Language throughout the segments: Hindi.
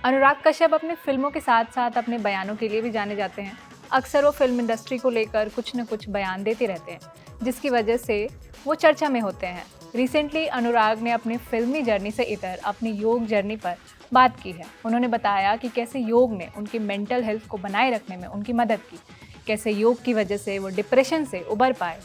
अनुराग कश्यप अपने फिल्मों के साथ साथ अपने बयानों के लिए भी जाने जाते हैं। अक्सर वो फिल्म इंडस्ट्री को लेकर कुछ न कुछ बयान देते रहते हैं, जिसकी वजह से वो चर्चा में होते हैं। रिसेंटली अनुराग ने अपनी फिल्मी जर्नी से इतर अपनी योग जर्नी पर बात की है। उन्होंने बताया कि कैसे योग ने उनकी मेंटल हेल्थ को बनाए रखने में उनकी मदद की, कैसे योग की वजह से वो डिप्रेशन से उबर पाए।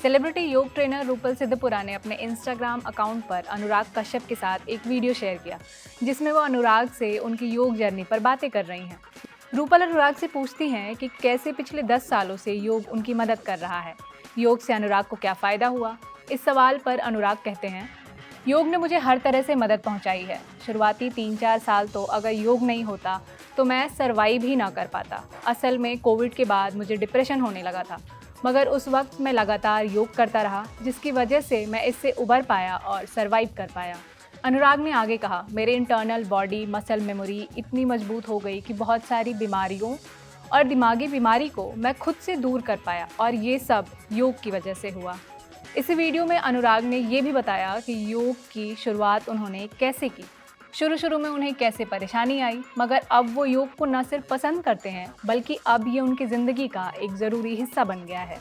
सेलिब्रिटी योग ट्रेनर रूपल सिद्धपुरा ने अपने इंस्टाग्राम अकाउंट पर अनुराग कश्यप के साथ एक वीडियो शेयर किया, जिसमें वो अनुराग से उनकी योग जर्नी पर बातें कर रही हैं। रूपल अनुराग से पूछती हैं कि कैसे पिछले 10 सालों से योग उनकी मदद कर रहा है, योग से अनुराग को क्या फ़ायदा हुआ। इस सवाल पर अनुराग कहते हैं, योग ने मुझे हर तरह से मदद पहुंचाई है। शुरुआती 3-4 साल तो अगर योग नहीं होता तो मैं सरवाइव ही ना कर पाता। असल में कोविड के बाद मुझे डिप्रेशन होने लगा था, मगर उस वक्त मैं लगातार योग करता रहा, जिसकी वजह से मैं इससे उबर पाया और सरवाइव कर पाया। अनुराग ने आगे कहा, मेरे इंटरनल बॉडी मसल मेमोरी इतनी मजबूत हो गई कि बहुत सारी बीमारियों और दिमागी बीमारी को मैं खुद से दूर कर पाया, और ये सब योग की वजह से हुआ। इस वीडियो में अनुराग ने ये भी बताया कि योग की शुरुआत उन्होंने कैसे की। शुरू में उन्हें कैसे परेशानी आई, मगर अब वो योग को न सिर्फ पसंद करते हैं बल्कि अब ये उनकी ज़िंदगी का एक ज़रूरी हिस्सा बन गया है।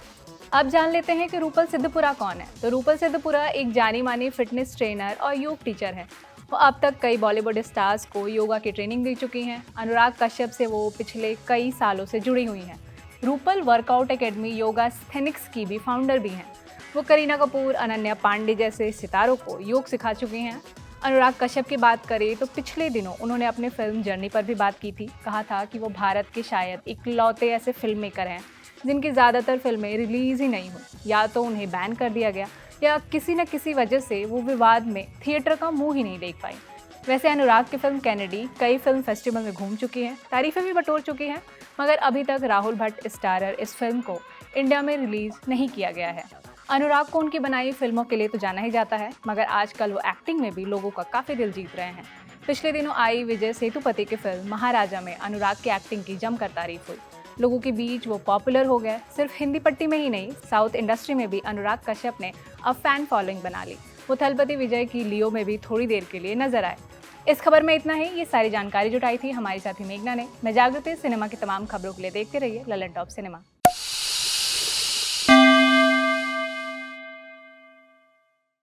अब जान लेते हैं कि रूपल सिद्धपुरा कौन है। तो रूपल सिद्धपुरा एक जानी मानी फिटनेस ट्रेनर और योग टीचर है। वो अब तक कई बॉलीवुड स्टार्स को योगा की ट्रेनिंग दे चुकी हैं। अनुराग कश्यप से वो पिछले कई सालों से जुड़ी हुई हैं। रूपल वर्कआउट एकेडमी योगा स्थेनिक्स की भी फाउंडर भी हैं। वो करीना कपूर, अनन्या पांडे जैसे सितारों को योग सिखा चुकी हैं। अनुराग कश्यप की बात करें तो पिछले दिनों उन्होंने अपने फिल्म जर्नी पर भी बात की थी। कहा था कि वो भारत के शायद इकलौते ऐसे फिल्म मेकर हैं जिनकी ज़्यादातर फिल्में रिलीज़ ही नहीं हुई, या तो उन्हें बैन कर दिया गया या किसी न किसी वजह से वो विवाद में थिएटर का मुंह ही नहीं देख पाई। वैसे अनुराग की फिल्म कैनेडी कई फिल्म फेस्टिवल में घूम चुकी है, तारीफें भी बटोर चुकी हैं, मगर अभी तक राहुल भट्ट स्टारर इस फिल्म को इंडिया में रिलीज़ नहीं किया गया है। अनुराग को उनकी बनाई फिल्मों के लिए तो जाना ही जाता है, मगर आजकल वो एक्टिंग में भी लोगों का काफ़ी दिल जीत रहे हैं। पिछले दिनों आई विजय सेतुपति की फिल्म महाराजा में अनुराग की एक्टिंग की जमकर तारीफ हुई। लोगों के बीच वो पॉपुलर हो गए। सिर्फ हिंदी पट्टी में ही नहीं, साउथ इंडस्ट्री में भी अनुराग कश्यप ने अब फैन फॉलोइंग बना ली। वो थलपति विजय की लियो में भी थोड़ी देर के लिए नजर आए। इस खबर में इतना ही। ये सारी जानकारी जुटाई थी हमारी साथी मेघना ने। मैं जागृति सिनेमा की तमाम खबरों के लिए देखते रहिए ललन टॉप सिनेमा।